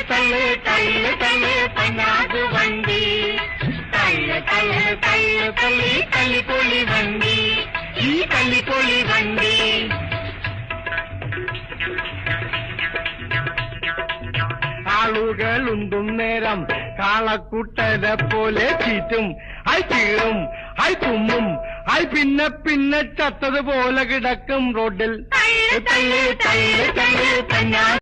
തള്ളു തള്ളു തള്ളു പന്നാസ് വണ്ടി തള്ളു തള്ളു തള്ളു തള്ളി തല്ലിപ്പൊളി വണ്ടി ഈ തല്ലിപ്പൊളി വണ്ടി ആളുകളുണ്ടും നേരം കാളക്കുട്ടനെ പോലെ ചീറ്റും ഐ കീറും ഐ തുമ്മും ഐ പിന്നെ പിന്നെ ചത്തതുപോലെ കിടക്കും റോഡിൽ തള്ളു തള്ളു തള്ളു തള്ളു